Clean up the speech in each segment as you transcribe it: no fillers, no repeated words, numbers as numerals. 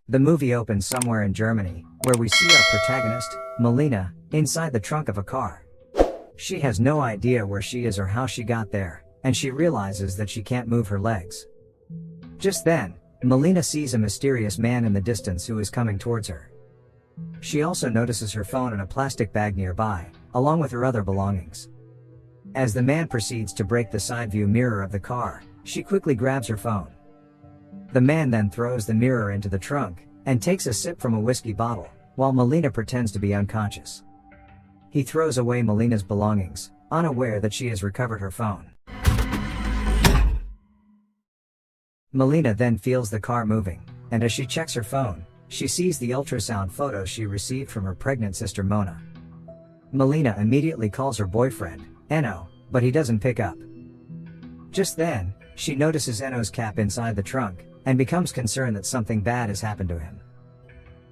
The movie opens somewhere in Germany, where we see our protagonist, Malina, inside the trunk of a car. She has no idea where she is or how she got there, and she realizes that she can't move her legs. Just then, Malina sees a mysterious man in the distance who is coming towards her. She also notices her phone in a plastic bag nearby, along with her other belongings. As the man proceeds to break the side view mirror of the car, she quickly grabs her phone. The man then throws the mirror into the trunk, and takes a sip from a whiskey bottle, while Malina pretends to be unconscious. He throws away Malina's belongings, unaware that she has recovered her phone. Malina then feels the car moving, and as she checks her phone, she sees the ultrasound photos she received from her pregnant sister Mona. Malina immediately calls her boyfriend, Enno, but he doesn't pick up. Just then, she notices Enno's cap inside the trunk, and becomes concerned that something bad has happened to him.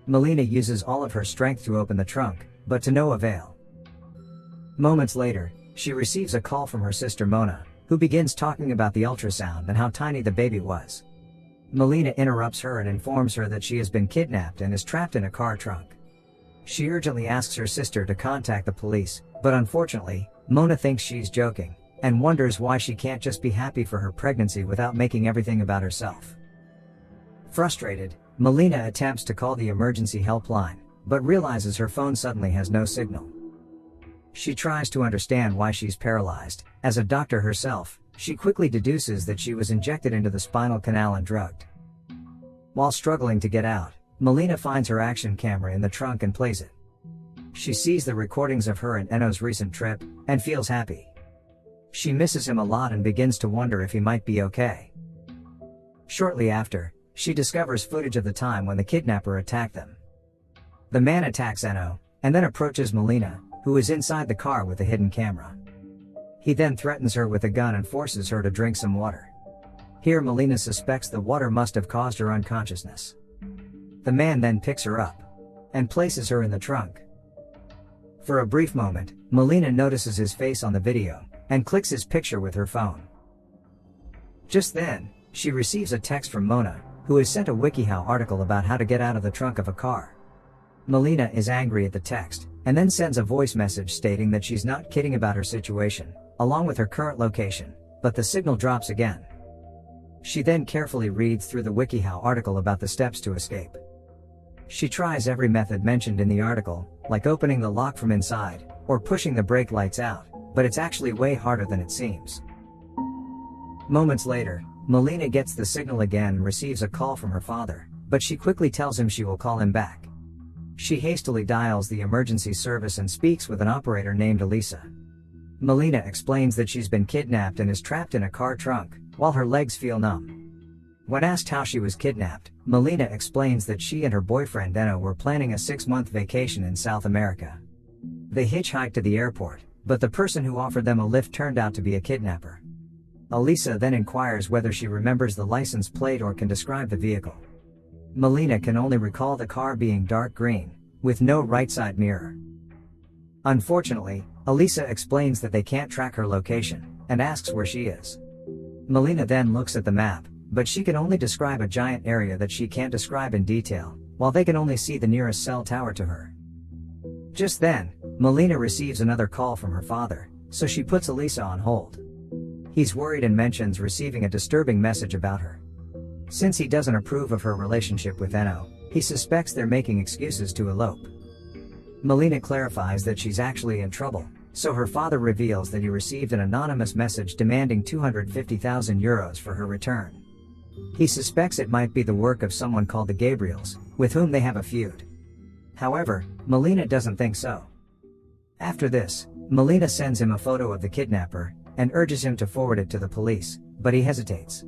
Malina uses all of her strength to open the trunk, but to no avail. Moments later, she receives a call from her sister Mona, who begins talking about the ultrasound and how tiny the baby was. Malina interrupts her and informs her that she has been kidnapped and is trapped in a car trunk. She urgently asks her sister to contact the police, but unfortunately, Mona thinks she's joking, and wonders why she can't just be happy for her pregnancy without making everything about herself. Frustrated, Malina attempts to call the emergency helpline, but realizes her phone suddenly has no signal. She tries to understand why she's paralyzed. As a doctor herself, she quickly deduces that she was injected into the spinal canal and drugged. While struggling to get out, Malina finds her action camera in the trunk and plays it. She sees the recordings of her and Enno's recent trip, and feels happy. She misses him a lot and begins to wonder if he might be okay. Shortly after, she discovers footage of the time when the kidnapper attacked them. The man attacks Enno, and then approaches Malina, who is inside the car with a hidden camera. He then threatens her with a gun and forces her to drink some water. Here Malina suspects the water must have caused her unconsciousness. The man then picks her up and places her in the trunk. For a brief moment, Malina notices his face on the video, and clicks his picture with her phone. Just then, she receives a text from Mona, who has sent a WikiHow article about how to get out of the trunk of a car. Malina is angry at the text, and then sends a voice message stating that she's not kidding about her situation, along with her current location, but the signal drops again. She then carefully reads through the WikiHow article about the steps to escape. She tries every method mentioned in the article, like opening the lock from inside, or pushing the brake lights out, but it's actually way harder than it seems. Moments later, Malina gets the signal again and receives a call from her father, but she quickly tells him she will call him back. She hastily dials the emergency service and speaks with an operator named Elisa. Malina explains that she's been kidnapped and is trapped in a car trunk, while her legs feel numb. When asked how she was kidnapped, Malina explains that she and her boyfriend Enno were planning a 6-month vacation in South America. They hitchhiked to the airport, but the person who offered them a lift turned out to be a kidnapper. Elisa then inquires whether she remembers the license plate or can describe the vehicle. Malina can only recall the car being dark green, with no right side mirror. Unfortunately, Elisa explains that they can't track her location, and asks where she is. Malina then looks at the map, but she can only describe a giant area that she can't describe in detail, while they can only see the nearest cell tower to her. Just then, Malina receives another call from her father, so she puts Elisa on hold. He's worried and mentions receiving a disturbing message about her. Since he doesn't approve of her relationship with Enno, he suspects they're making excuses to elope. Malina clarifies that she's actually in trouble, so her father reveals that he received an anonymous message demanding 250,000 euros for her return. He suspects it might be the work of someone called the Gabriels, with whom they have a feud. However, Malina doesn't think so. After this, Malina sends him a photo of the kidnapper, and urges him to forward it to the police, but he hesitates.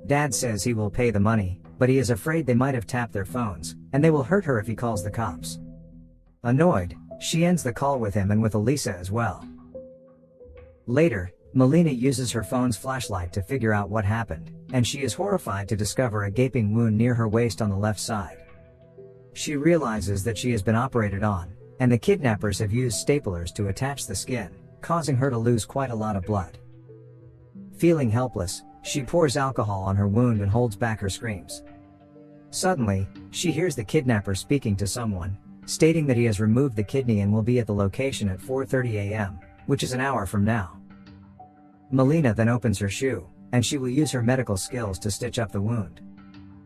Dad says he will pay the money, but he is afraid they might have tapped their phones, and they will hurt her if he calls the cops. Annoyed, she ends the call with him and with Elisa as well. Later, Malina uses her phone's flashlight to figure out what happened, and she is horrified to discover a gaping wound near her waist on the left side. She realizes that she has been operated on, and the kidnappers have used staplers to attach the skin, causing her to lose quite a lot of blood. Feeling helpless, she pours alcohol on her wound and holds back her screams. Suddenly, she hears the kidnapper speaking to someone, stating that he has removed the kidney and will be at the location at 4:30 a.m., which is an hour from now. Malina then opens her shoe, and she will use her medical skills to stitch up the wound.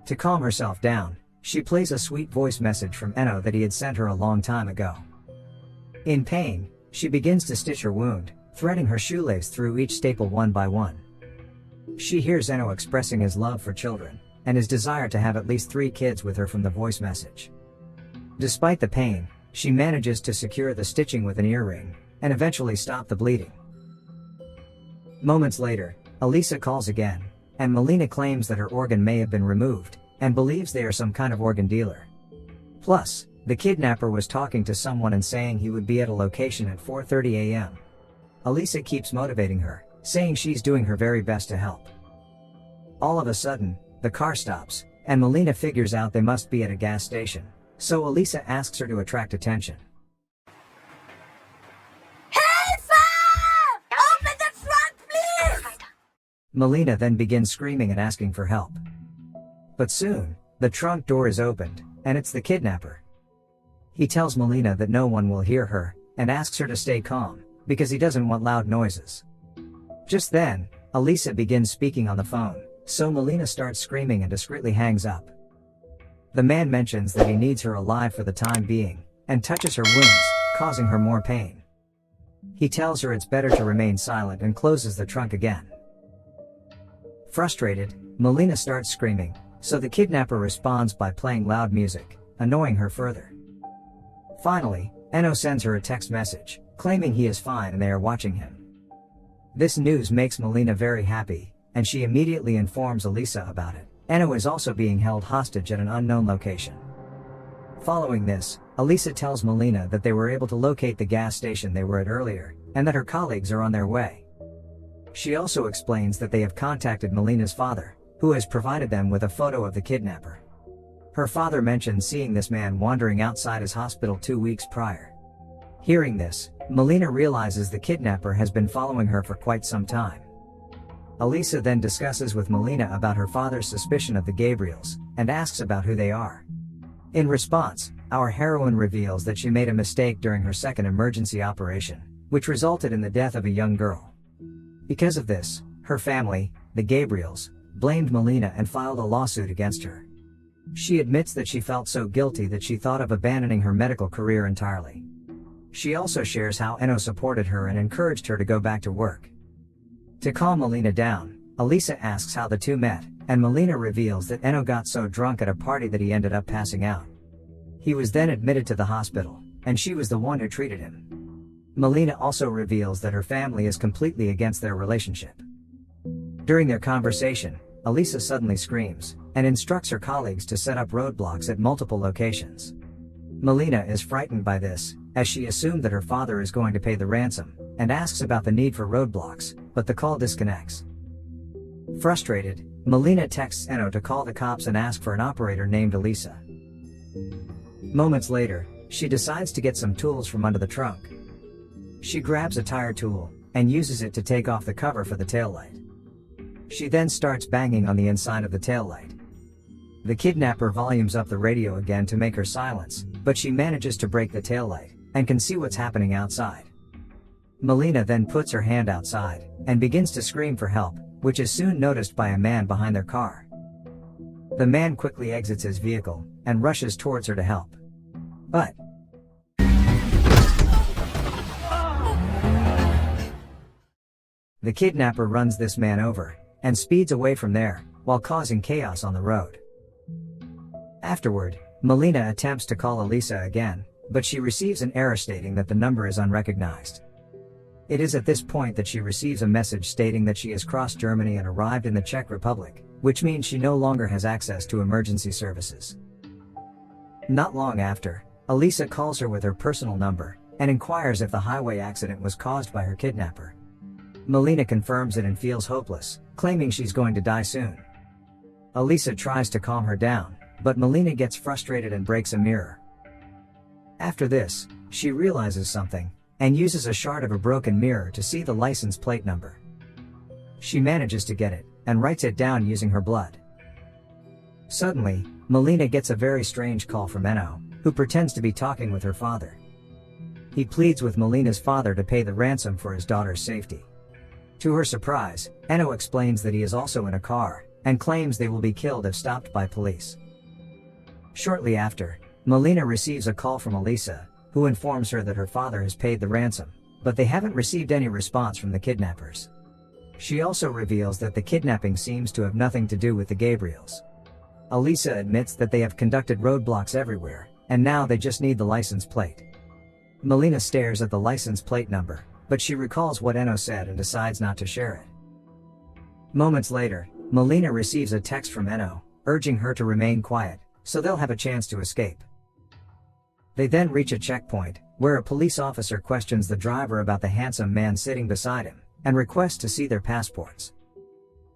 To calm herself down, she plays a sweet voice message from Enno that he had sent her a long time ago. In pain, she begins to stitch her wound, threading her shoelace through each staple one by one. She hears Enno expressing his love for children, and his desire to have at least 3 kids with her from the voice message. Despite the pain, she manages to secure the stitching with an earring, and eventually stop the bleeding. Moments later, Elisa calls again, and Malina claims that her organ may have been removed, and believes they are some kind of organ dealer. Plus, the kidnapper was talking to someone and saying he would be at a location at 4:30 a.m. Elisa keeps motivating her, saying she's doing her very best to help. All of a sudden, the car stops, and Malina figures out they must be at a gas station, so Elisa asks her to attract attention. Help! Open the front, please! Malina then begins screaming and asking for help. But soon, the trunk door is opened, and it's the kidnapper. He tells Malina that no one will hear her, and asks her to stay calm, because he doesn't want loud noises. Just then, Elisa begins speaking on the phone, so Malina starts screaming and discreetly hangs up. The man mentions that he needs her alive for the time being, and touches her wounds, causing her more pain. He tells her it's better to remain silent and closes the trunk again. Frustrated, Malina starts screaming, so the kidnapper responds by playing loud music, annoying her further. Finally, Enno sends her a text message, claiming he is fine and they are watching him. This news makes Malina very happy, and she immediately informs Elisa about it. Enno is also being held hostage at an unknown location. Following this, Elisa tells Malina that they were able to locate the gas station they were at earlier, and that her colleagues are on their way. She also explains that they have contacted Malina's father, who has provided them with a photo of the kidnapper. Her father mentions seeing this man wandering outside his hospital 2 weeks prior. Hearing this, Malina realizes the kidnapper has been following her for quite some time. Elisa then discusses with Malina about her father's suspicion of the Gabriels, and asks about who they are. In response, our heroine reveals that she made a mistake during her second emergency operation, which resulted in the death of a young girl. Because of this, her family, the Gabriels, blamed Malina and filed a lawsuit against her. She admits that she felt so guilty that she thought of abandoning her medical career entirely. She also shares how Enno supported her and encouraged her to go back to work. To calm Malina down, Elisa asks how the two met, and Malina reveals that Enno got so drunk at a party that he ended up passing out. He was then admitted to the hospital, and she was the one who treated him. Malina also reveals that her family is completely against their relationship. During their conversation, Elisa suddenly screams, and instructs her colleagues to set up roadblocks at multiple locations. Malina is frightened by this, as she assumed that her father is going to pay the ransom, and asks about the need for roadblocks, but the call disconnects. Frustrated, Malina texts Enno to call the cops and ask for an operator named Elisa. Moments later, she decides to get some tools from under the trunk. She grabs a tire tool, and uses it to take off the cover for the taillight. She then starts banging on the inside of the taillight. The kidnapper volumes up the radio again to make her silence, but she manages to break the taillight, and can see what's happening outside. Malina then puts her hand outside, and begins to scream for help, which is soon noticed by a man behind their car. The man quickly exits his vehicle, and rushes towards her to help. But the kidnapper runs this man over, and speeds away from there, while causing chaos on the road. Afterward, Malina attempts to call Elisa again, but she receives an error stating that the number is unrecognized. It is at this point that she receives a message stating that she has crossed Germany and arrived in the Czech Republic, which means she no longer has access to emergency services. Not long after, Elisa calls her with her personal number, and inquires if the highway accident was caused by her kidnapper. Malina confirms it and feels hopeless, claiming she's going to die soon. Elisa tries to calm her down, but Malina gets frustrated and breaks a mirror. After this, she realizes something, and uses a shard of a broken mirror to see the license plate number. She manages to get it, and writes it down using her blood. Suddenly, Malina gets a very strange call from Enno, who pretends to be talking with her father. He pleads with Malina's father to pay the ransom for his daughter's safety. To her surprise, Enno explains that he is also in a car, and claims they will be killed if stopped by police. Shortly after, Malina receives a call from Elisa, who informs her that her father has paid the ransom, but they haven't received any response from the kidnappers. She also reveals that the kidnapping seems to have nothing to do with the Gabriels. Elisa admits that they have conducted roadblocks everywhere, and now they just need the license plate. Malina stares at the license plate number, but she recalls what Enno said and decides not to share it. Moments later, Malina receives a text from Enno, urging her to remain quiet, so they'll have a chance to escape. They then reach a checkpoint, where a police officer questions the driver about the handsome man sitting beside him, and requests to see their passports.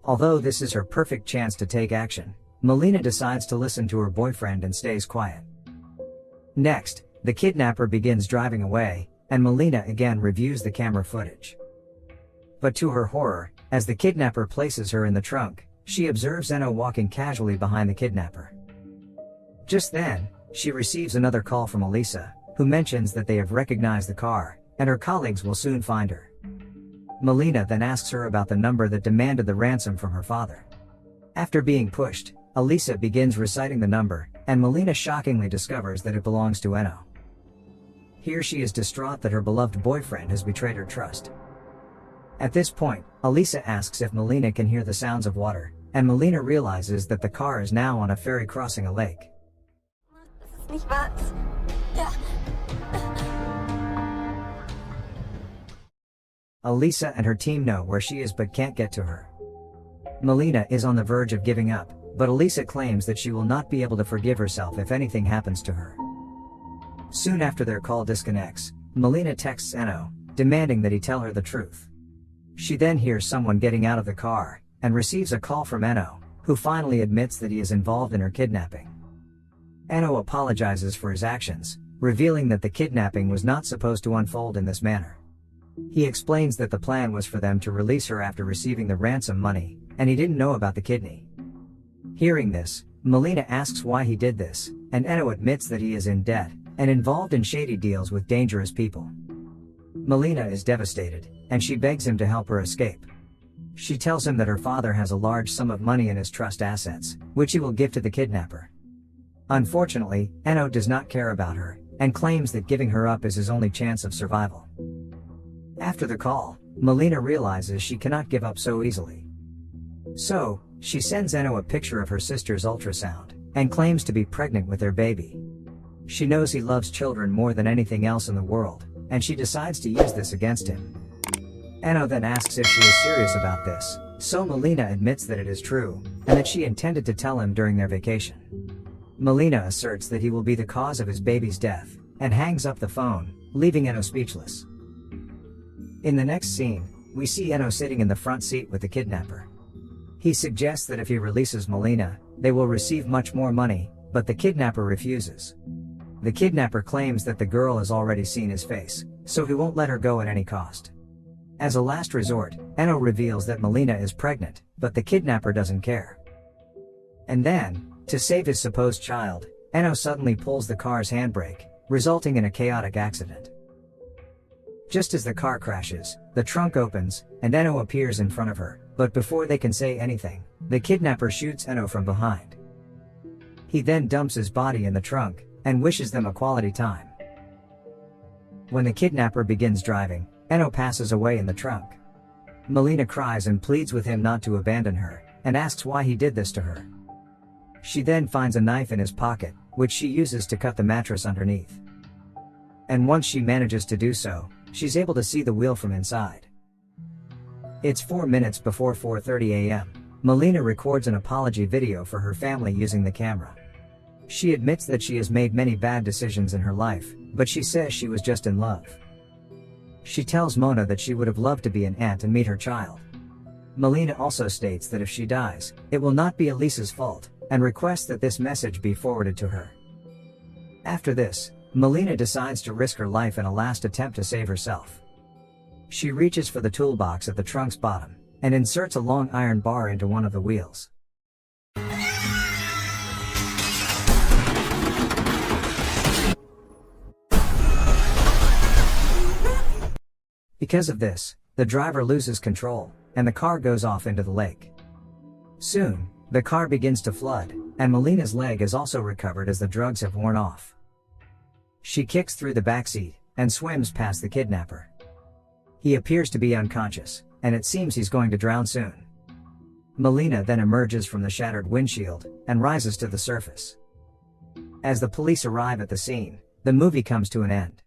Although this is her perfect chance to take action, Malina decides to listen to her boyfriend and stays quiet. Next, the kidnapper begins driving away, and Malina again reviews the camera footage. But to her horror, as the kidnapper places her in the trunk, she observes Enno walking casually behind the kidnapper. Just then, she receives another call from Elisa, who mentions that they have recognized the car, and her colleagues will soon find her. Malina then asks her about the number that demanded the ransom from her father. After being pushed, Elisa begins reciting the number, and Malina shockingly discovers that it belongs to Enno. Here she is distraught that her beloved boyfriend has betrayed her trust. At this point, Elisa asks if Malina can hear the sounds of water, and Malina realizes that the car is now on a ferry crossing a lake. Das ist nicht wahr. Ja. Elisa and her team know where she is but can't get to her. Malina is on the verge of giving up, but Elisa claims that she will not be able to forgive herself if anything happens to her. Soon after their call disconnects, Malina texts Enno, demanding that he tell her the truth. She then hears someone getting out of the car, and receives a call from Enno, who finally admits that he is involved in her kidnapping. Enno apologizes for his actions, revealing that the kidnapping was not supposed to unfold in this manner. He explains that the plan was for them to release her after receiving the ransom money, and he didn't know about the kidney. Hearing this, Malina asks why he did this, and Enno admits that he is in debt, and involved in shady deals with dangerous people. Malina is devastated, and she begs him to help her escape. She tells him that her father has a large sum of money in his trust assets, which he will give to the kidnapper. Unfortunately, Enno does not care about her, and claims that giving her up is his only chance of survival. After the call, Malina realizes she cannot give up so easily. So, she sends Enno a picture of her sister's ultrasound, and claims to be pregnant with their baby. She knows he loves children more than anything else in the world, and she decides to use this against him. Enno then asks if she is serious about this, so Malina admits that it is true, and that she intended to tell him during their vacation. Malina asserts that he will be the cause of his baby's death, and hangs up the phone, leaving Enno speechless. In the next scene, we see Enno sitting in the front seat with the kidnapper. He suggests that if he releases Malina, they will receive much more money, but the kidnapper refuses. The kidnapper claims that the girl has already seen his face, so he won't let her go at any cost. As a last resort, Enno reveals that Malina is pregnant, but the kidnapper doesn't care. And then, to save his supposed child, Enno suddenly pulls the car's handbrake, resulting in a chaotic accident. Just as the car crashes, the trunk opens, and Enno appears in front of her, but before they can say anything, the kidnapper shoots Enno from behind. He then dumps his body in the trunk, and wishes them a quality time. When the kidnapper begins driving, Enno passes away in the trunk. Malina cries and pleads with him not to abandon her, and asks why he did this to her. She then finds a knife in his pocket, which she uses to cut the mattress underneath. And once she manages to do so, she's able to see the wheel from inside. It's 4 minutes before 4:30 a.m. Malina records an apology video for her family using the camera. She admits that she has made many bad decisions in her life, but she says she was just in love. She tells Mona that she would have loved to be an aunt and meet her child. Malina also states that if she dies, it will not be Elisa's fault, and requests that this message be forwarded to her. After this, Malina decides to risk her life in a last attempt to save herself. She reaches for the toolbox at the trunk's bottom, and inserts a long iron bar into one of the wheels. Because of this, the driver loses control, and the car goes off into the lake. Soon, the car begins to flood, and Malina's leg is also recovered as the drugs have worn off. She kicks through the backseat, and swims past the kidnapper. He appears to be unconscious, and it seems he's going to drown soon. Malina then emerges from the shattered windshield, and rises to the surface. As the police arrive at the scene, the movie comes to an end.